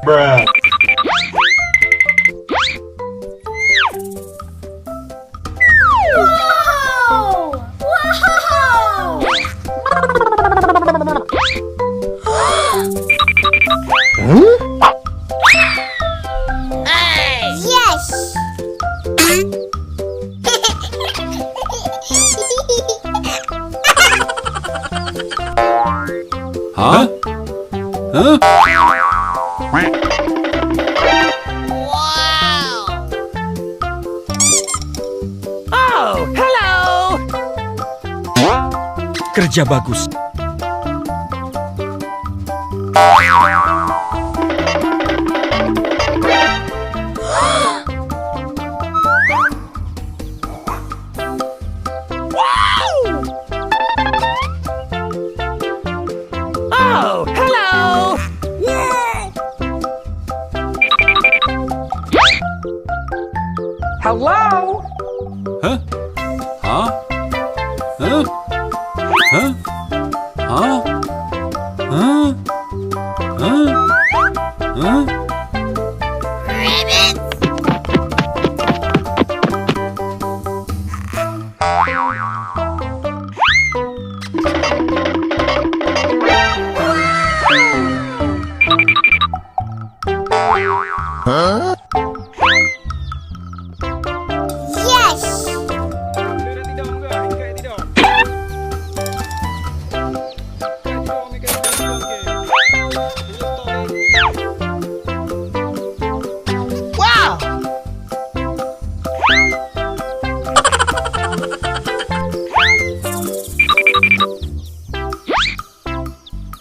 Bruh. Wow! Wow! Yes! Huh? Huh? Oh, hello. Kerja bagus. Oh, hello. Hello. Huh? Huh? Huh? Huh? Huh? Huh? Huh? Huh? Yes! Wow!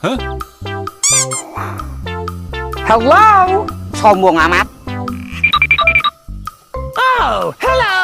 Huh? Hello. Sombong amat. Oh, hello.